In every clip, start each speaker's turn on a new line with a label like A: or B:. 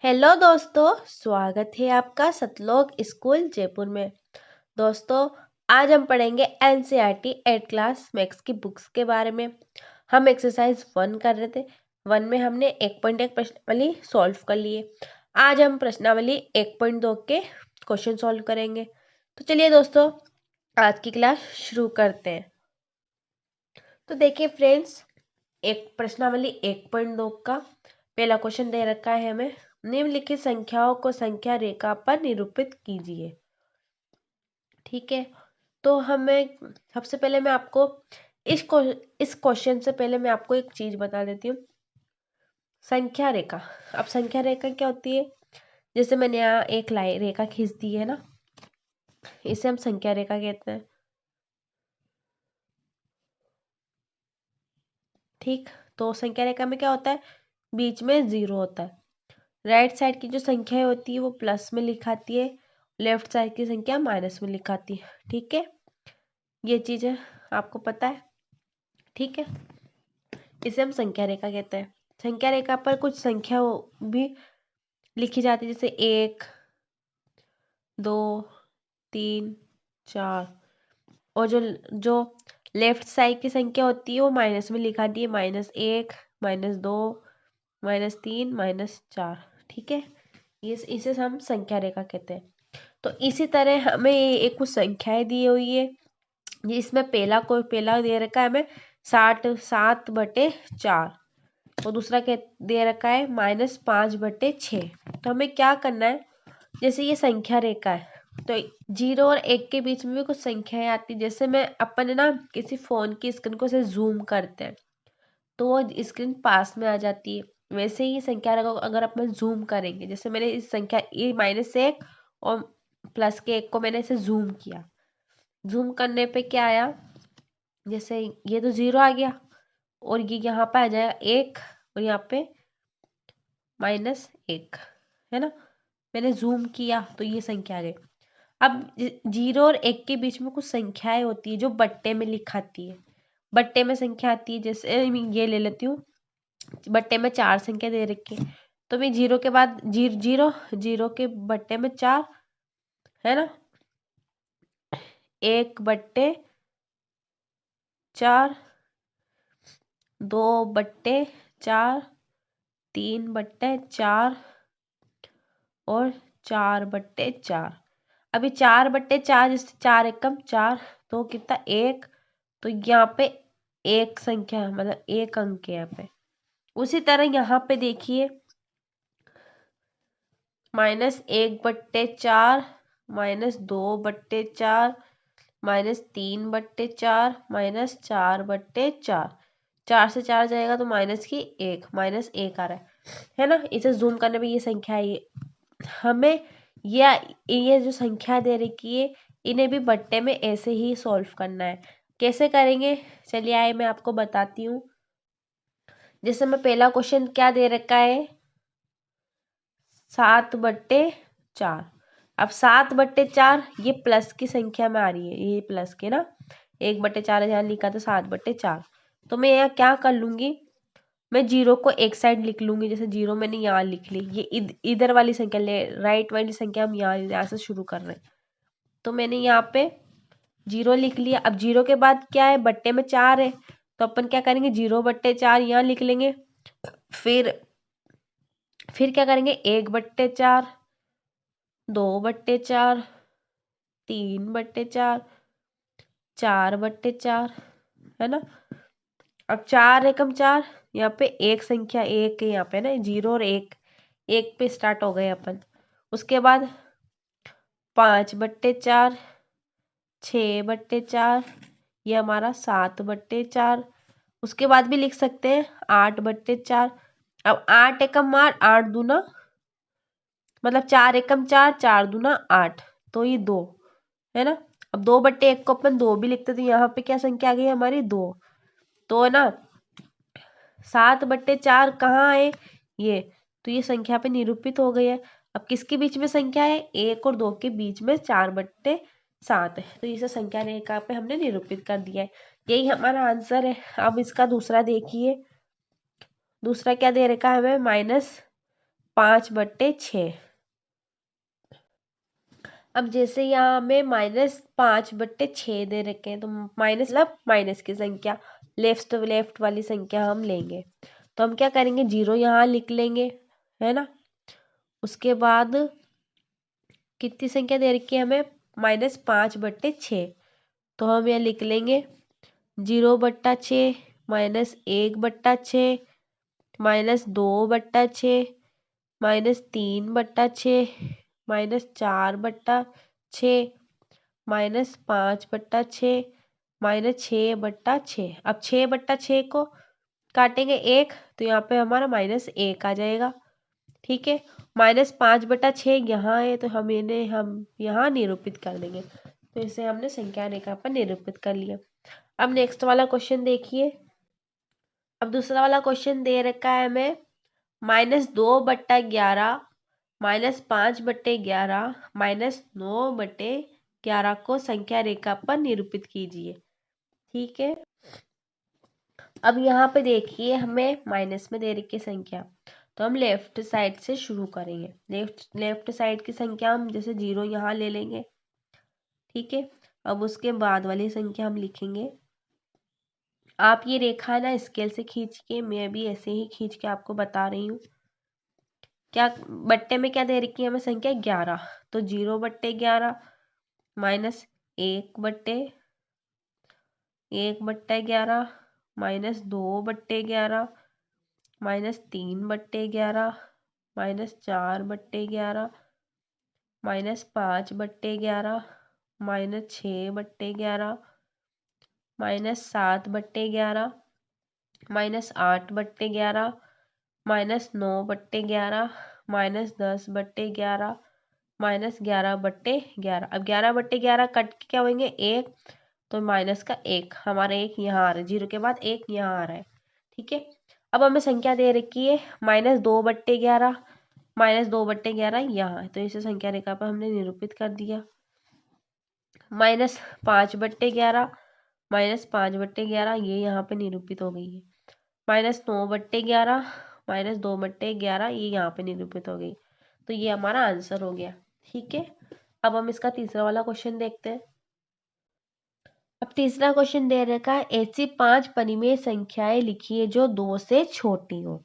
A: Hello दोस्तों, स्वागत है आपका सतलोक स्कूल जयपुर में। दोस्तों, आज हम पढ़ेंगे एनसीईआरटी 8th क्लास मैथ्स की बुक्स के बारे में। हम एक्सरसाइज 1 कर रहे थे। 1 में हमने 1.1 प्रश्नावली सॉल्व कर लिए। आज हम प्रश्नावली 1.2 के क्वेश्चन सॉल्व करेंगे। तो चलिए दोस्तों, आज की क्लास शुरू करते हैं। तो देखिए फ्रेंड्स, एक प्रश्नावली 1.2 का पहला क्वेश्चन दे रखा है हमें। निम्नलिखित संख्याओं को संख्या रेखा पर निरूपित कीजिए। ठीक है, तो हमें सबसे पहले मैं आपको इस क्वेश्चन से पहले मैं आपको एक चीज बता देती हूँ। संख्या रेखा, अब संख्या रेखा क्या होती है? जैसे मैंने यहाँ एक रेखा खींच दी है ना, इसे हम संख्या रेखा कहते हैं। ठीक, तो संख्या रेखा में क्या होता है? बीच में 0 होता है। राइट साइड की जो संख्या होती है वो प्लस में लिखाती है, लेफ्ट साइड की संख्या माइनस में लिखाती है। ठीक है, ये चीज़ है, आपको पता है। ठीक है, इसे हम संख्या रेखा कहते हैं। संख्या रेखा पर कुछ संख्या भी लिखी जाती है, जैसे 1, 2, 3, 4। और जो जो लेफ्ट साइड की संख्या होती है वो माइनस में लिखाती है, -1, -2, -3, -4। ठीक है, ये इसे हम संख्या रेखा कहते हैं। तो इसी तरह हमें एक कुछ संख्याएं दी हुई है, जिसमें पहला दे रखा है हमें 7/4, और दूसरा क्या दे रखा है -5/6। तो हमें क्या करना है, जैसे ये संख्या रेखा है तो 0 और 1 के बीच में भी कुछ संख्याएं आती है। जैसे मैं अपन ना किसी फोन की स्क्रीन को से जूम करते हैं तो वो स्क्रीन पास में आ जाती है। वैसे ही संख्या रेखा को अगर अपन जूम करेंगे, जैसे मैंने इस संख्या ये -1 और +1 को मैंने इसे जूम किया, जूम करने पे क्या आया, जैसे ये तो 0 आ गया और ये यहाँ पे आ जाएगा 1 और यहाँ पे -1, है ना। मैंने जूम किया तो ये संख्या आ गई। अब 0 और 1 के बीच में कुछ संख्याएं होती है जो बट्टे में लिखाती है। बट्टे में संख्या आती है, जैसे मैं ये ले लेती हूँ, बट्टे में 4 संख्या दे रखी है, तो मैं 0 के बाद 0 के बट्टे में 4, है ना, 1/4, 2/4, 3/4 और 4/4। अभी 4/4, जैसे 4 एकम 4, तो कितना 1, तो यहाँ पे एक संख्या मतलब एक अंक है यहाँ पे। उसी तरह यहाँ पे देखिए -1/4, -2/4, -3/4, -4/4। 4 से 4 जाएगा तो -1 आ रहा है ना। इसे जूम करने पे ये संख्या है। हमें ये जो संख्या दे रखी है इन्हें भी बट्टे में ऐसे ही सॉल्व करना है। कैसे करेंगे, चलिए आइए मैं आपको बताती हूँ। जैसे मैं पहला क्वेश्चन क्या दे रखा है, 7/4। अब 7/4 ये प्लस की संख्या में आ रही है, ये प्लस के ना, 1/4 यहाँ लिखा तो 7/4। तो मैं यहाँ क्या कर लूंगी, मैं 0 को एक साइड लिख लूंगी। जैसे 0 मैंने यहाँ लिख ली, ये इधर वाली संख्या राइट वाली संख्या हम यहाँ से शुरू कर रहे हैं। तो मैंने यहाँ पे 0 लिख लिया। अब 0 के बाद क्या है, बट्टे में 4 है, तो अपन क्या करेंगे, 0/4 यहाँ लिख लेंगे। फिर क्या करेंगे, 1/4, 2/4, 3/4, 4/4, है ना। अब 4 एकम 4, यहाँ पे एक संख्या एक है, यहाँ पे ना 0 और 1, 1 पे स्टार्ट हो गए अपन। उसके बाद 5/4, 6/4, ये हमारा 7/4। उसके बाद भी लिख सकते हैं 8/4। अब 8 एकम 8, 8 दूना मतलब 4 एकम 4, 4 दूना 8, तो ये 2, है ना। अब 2/1 को अपन 2 भी लिखते, तो यहाँ पे क्या संख्या आ गई हमारी 2। तो है ना, 7/4 कहाँ है ये, तो ये संख्या पे निरूपित हो गई है। अब किसके बीच में संख्या है, 1 और 2 के बीच में 4/7 है, तो इसे संख्या रेखा पे हमने निरूपित कर दिया है। यही हमारा आंसर है। अब इसका दूसरा देखिए, दूसरा क्या दे रखा है हमें, 5/6। अब जैसे यहाँ हमें -5/6 दे रखे हैं, तो माइनस मतलब माइनस की संख्या, लेफ्ट लेफ्ट वाली संख्या हम लेंगे। तो हम क्या करेंगे, 0 यहाँ लिख लेंगे, है ना। उसके बाद कितनी संख्या दे रखी है हमें, -5/6। तो हम यहाँ लिख लेंगे 0/6, -1/6, -2/6, -3/6, -4/6, -5/6, -6/6। अब 6/6 को काटेंगे 1, तो यहाँ पे हमारा -1 आ जाएगा। ठीक है, -5/6 यहाँ है, तो हम यहाँ निरूपित कर देंगे। तो इसे हमने संख्या रेखा पर निरूपित कर लिया। अब नेक्स्ट वाला क्वेश्चन देखिए। अब दूसरा वाला क्वेश्चन दे रखा है हमें -2/11, -5/11, -9/11 को संख्या रेखा पर निरूपित कीजिए। ठीक है, अब यहाँ पे देखिए हमें माइनस में दे रखी संख्या, तो हम लेफ्ट साइड से शुरू करेंगे। लेफ्ट साइड की संख्या हम जैसे 0 यहाँ ले लेंगे। ठीक है, अब उसके बाद वाली संख्या हम लिखेंगे। आप ये रेखा ना स्केल से खींच के, मैं भी ऐसे ही खींच के आपको बता रही हूँ। क्या बट्टे में क्या दे रखी है हमें संख्या 11, तो 0/11 -1/11, -2/11, -3/11, -4/11, -5/11, -6/11, -7/11, -8/11, -9/11, -10/11, -11/11। अब 11/11 कट के क्या होंगे, 1, तो माइनस का 1, हमारा 1 यहाँ आ रहा है, 0 के बाद 1 यहाँ आ रहा है। ठीक है, अब हमें संख्या दे रखी है -2/11, -2/11 यहाँ है, तो इसे संख्या रेखा पर हमने निरूपित कर दिया। -5/11, -5/11 ये यहाँ पे निरूपित हो गई है। -9/11, -2/11 ये यहाँ पे निरूपित हो गई। तो ये हमारा आंसर हो गया। ठीक है, अब हम इसका तीसरा वाला क्वेश्चन देखते हैं। अब तीसरा क्वेश्चन दे रखा है, ऐसी 5 परिमेय संख्याएं लिखिए जो 2 से छोटी हो।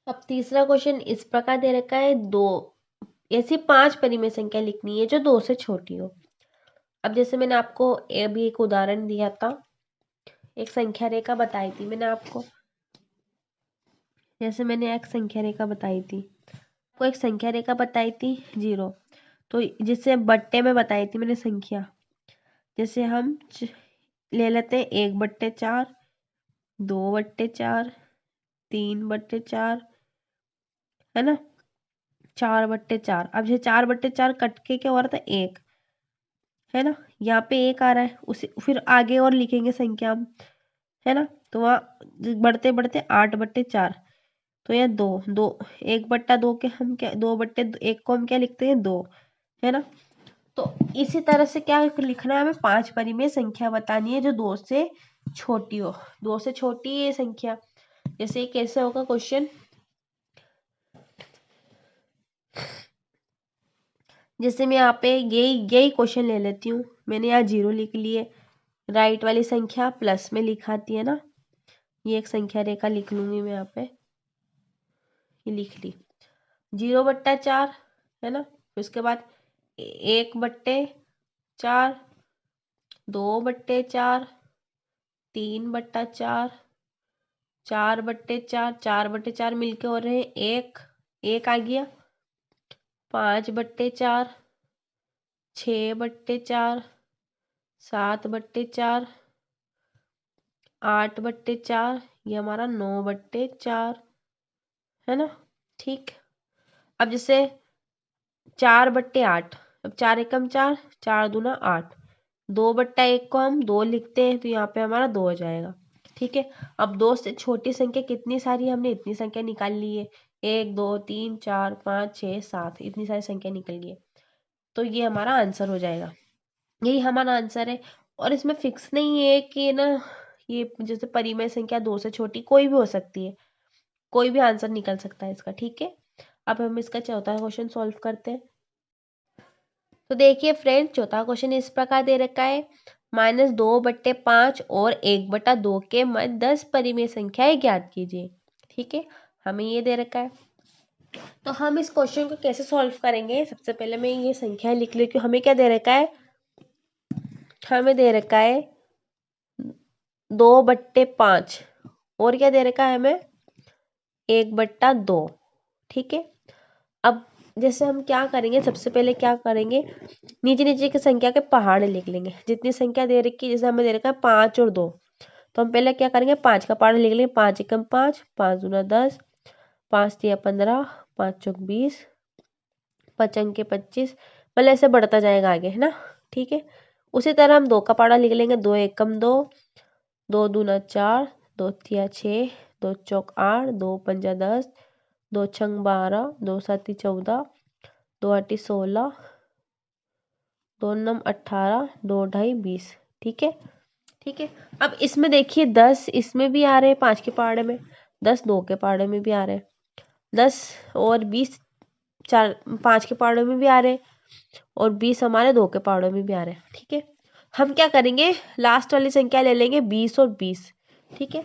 A: अब तीसरा क्वेश्चन इस प्रकार दे रखा है, ऐसी 5 परिमेय संख्या लिखनी है जो 2 से छोटी हो। अब जैसे मैंने आपको अभी एक उदाहरण दिया था, एक संख्या रेखा बताई थी मैंने आपको, जैसे मैंने एक संख्या रेखा बताई थी, आपको एक संख्या रेखा बताई थी 0, तो जिससे बट्टे में बताई थी मैंने संख्या, जैसे हम ले लेते हैं 1/4, 2/4, 3/4, है ना, 4/4। अब ये 4/4 कट के क्या हो रहा था, 1, है ना, यहाँ पे 1 आ रहा है, उसे फिर आगे और लिखेंगे संख्या हम, है ना, तो वहाँ बढ़ते बढ़ते 8/4, तो यह 2, 1/2 के हम क्या, 2/1 को हम क्या लिखते हैं, 2, है ना। तो इसी तरह से क्या लिखना है हमें, 5 परिमेय संख्या बतानी है जो 2 से छोटी हो। 2 से छोटी है संख्या, जैसे कैसे होगा क्वेश्चन, जैसे मैं यहाँ पे यही क्वेश्चन ले लेती हूँ, मैंने यहाँ 0 लिख लिए, राइट वाली संख्या प्लस में लिखाती है ना, ये एक संख्या रेखा लिख लूंगी मैं यहाँ पे, ये लिख ली 0/4, है ना, फिर उसके बाद 1/4, 2/4, 3/4, 4/4, 4/4 मिलके हो रहे हैं 1 आ गया, 5/4, 6/4, 7/4, 8/4, ये हमारा 9/4, है ना। ठीक, अब जैसे 4/8, अब 4 एकम 4, 4 दूना 8, 2/1 को हम 2 लिखते हैं, तो यहाँ पे हमारा 2 हो जाएगा। ठीक है, अब 2 से छोटी संख्या कितनी सारी, हमने इतनी संख्या निकाल ली है, 1 2 3 4 5 6 7, इतनी सारी संख्या निकल गई है, तो ये हमारा आंसर हो जाएगा। यही हमारा आंसर है, और इसमें फिक्स नहीं है कि ना, ये जैसे परिमेय संख्या 2 से छोटी कोई भी हो सकती है, कोई भी आंसर निकल सकता है इसका। ठीक है, अब हम इसका चौथा क्वेश्चन सॉल्व करते हैं। तो देखिए फ्रेंड्स, चौथा क्वेश्चन इस प्रकार दे रखा है, -2/5 और 1/2 के मध्य 10 परिमेय संख्याएं ज्ञात कीजिए। ठीक है, हमें ये दे रखा है। तो हम इस क्वेश्चन को कैसे सॉल्व करेंगे, सबसे पहले मैं ये संख्या लिख लेती हूँ। हमें क्या दे रखा है, हमें दे रखा है 2/5 और क्या दे रखा है हमें 1/2। ठीक है, अब जैसे हम क्या करेंगे, सबसे पहले क्या करेंगे, नीचे नीचे की संख्या के पहाड़ लिख लेंगे। जितनी संख्या दे रखी है, जैसे हमें दे रखा है 5 और 2, तो हम पहले क्या करेंगे, 5 का पहाड़ लिख लेंगे। 5 एकम 5, 5 दूना 10, 5 तिया 15, 5 चौक 20, 5 अंके 25, मतलब ऐसे बढ़ता जाएगा आगे, है ना। ठीक है, उसी तरह हम 2 का पहाड़ा लिख लेंगे। 2 एकम 2, 2 दूना 4, 2 तिया 6, 2 चौक 8, 2 पंजा 10, 2 छंग 12, 2 साती 14, 2 आठी 16, 2 नम 18, 2 ढाई 20। ठीक है, ठीक है, अब इसमें देखिए 10 इसमें भी आ रहे हैं 5 के पहाड़े में, 10 2 के पहाड़े में भी आ रहे हैं, 10 और 20 4 5 के पहाड़ों में भी आ रहे हैं, और 20 हमारे 2 के पहाड़ों में भी आ रहे हैं। ठीक है, हम क्या करेंगे, लास्ट वाली संख्या ले लेंगे 20 और 20। ठीक है,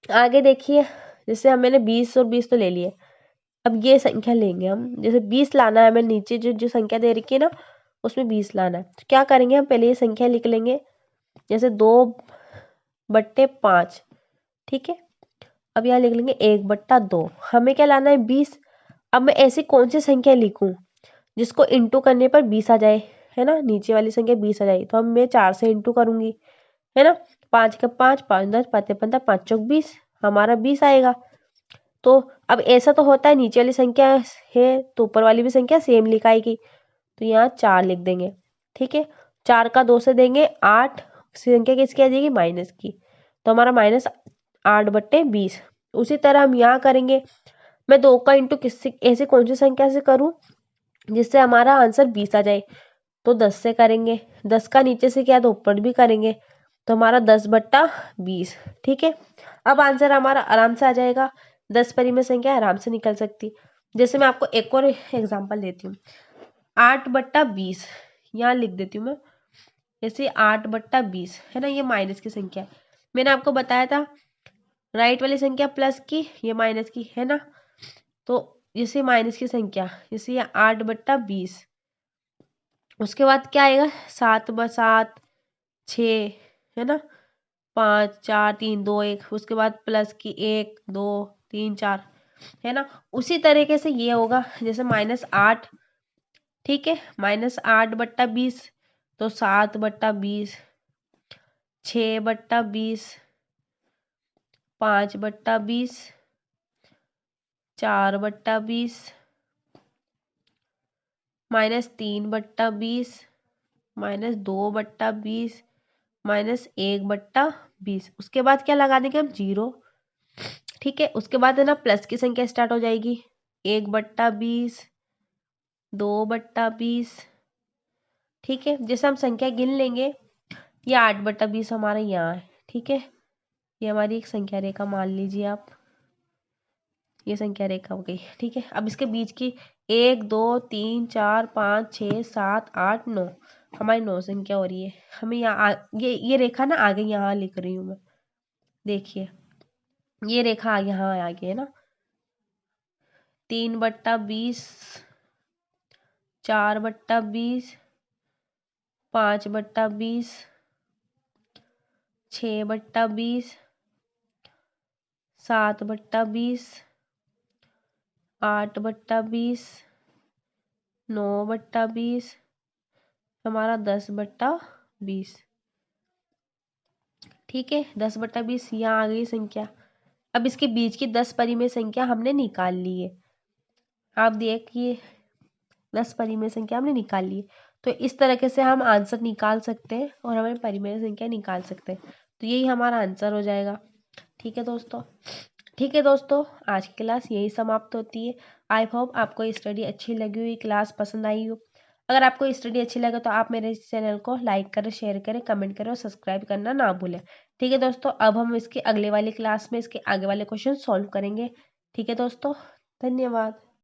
A: आगे देखिए, जैसे हमने 20 और 20 तो ले लिए, अब ये संख्या लेंगे हम, जैसे 20 लाना है हमें, नीचे जो जो संख्या दे रखी है ना उसमें 20 लाना है। तो क्या करेंगे, हम पहले ये संख्या लिख लेंगे, जैसे 2/5। ठीक है, अब यहाँ लिख लेंगे 1/2। हमें क्या लाना है 20। अब मैं ऐसी कौन सी संख्या लिखूं जिसको इंटू करने पर 20 आ जाए, है ना, नीचे वाली संख्या 20 आ जाए, तो हम मैं 4 से इंटू करूंगी, है ना। 5 का 5, 5 10, 5 15, 5 चौक 20, हमारा 20 आएगा। तो अब ऐसा तो होता है, नीचे वाली संख्या है तो ऊपर वाली भी संख्या सेम लिखाएगी, तो यहाँ 4 लिख देंगे। ठीक है, 4 का 2 से देंगे 8, संख्या किसकी आ जाएगी, माइनस की, तो हमारा -8/20। उसी तरह हम यहाँ करेंगे, मैं 2 का इंटू किससे, ऐसे कौन सी संख्या से करूँ जिससे हमारा आंसर 20 आ जाए, तो 10 से करेंगे। 10 का नीचे से किया तो ऊपर भी करेंगे, तो हमारा 10/20। ठीक है, अब आंसर हमारा आराम से आ जाएगा, 10 परिमेय संख्या आराम से निकल सकती। जैसे मैं आपको एक और एग्जांपल देती हूँ, 8/20 यहाँ लिख देती हूँ मैं, जैसे 8/20 है ना, ये माइनस की संख्या है। मैंने आपको बताया था राइट वाली संख्या प्लस की, ये माइनस की, है ना। तो जैसे माइनस की संख्या, जैसे ये 8/20, उसके बाद क्या आएगा, 7/7 6, है ना, 5 4 3 2 1, उसके बाद प्लस की 1 2 3 4, है ना। उसी तरीके से ये होगा, जैसे -8। ठीक है, -8/20, तो 7/20, 6/20, 5/20, 4/20, -3/20, -2/20, -1/20। उसके बाद क्या लगा देंगे हम, 0। ठीक है, उसके बाद है ना प्लस की संख्या स्टार्ट हो जाएगी, 1/20, 2/20। ठीक है, जैसे हम संख्या गिन लेंगे, ये 8/20 हमारा यहाँ है। ठीक है, ये हमारी एक संख्या रेखा मान लीजिए आप, ये संख्या रेखा हो गई। ठीक है, अब इसके बीच की 1 2 3 4 5 6 7 8 9, हमारी 9 संख्या हो रही है। हमें यहाँ ये रेखा ना आगे यहाँ लिख रही हूँ मैं, देखिए ये रेखा यहाँ आगे है ना, 3/20, 4/20, 5/20, 6/20, 7/20, 8/20, 9/20, हमारा 10/20। ठीक है, 10/20 यहाँ आ गई संख्या। अब इसके बीच की 10 परिमेय संख्या हमने निकाल ली है। आप देखिए 10 परिमेय संख्या हमने निकाल ली है। तो इस तरीके से हम आंसर निकाल सकते हैं और हमें परिमेय संख्या निकाल सकते हैं। तो यही हमारा आंसर हो जाएगा। ठीक है दोस्तों, ठीक है दोस्तों, आज की क्लास यही समाप्त होती है। आई होप आपको ये स्टडी अच्छी लगी हुई, क्लास पसंद आई हो। अगर आपको स्टडी अच्छी लगे तो आप मेरे इस चैनल को लाइक करें, शेयर करें, कमेंट करें और सब्सक्राइब करना ना भूलें। ठीक है दोस्तों, अब हम इसकी अगले वाली क्लास में इसके आगे वाले क्वेश्चन सॉल्व करेंगे। ठीक है दोस्तों, धन्यवाद।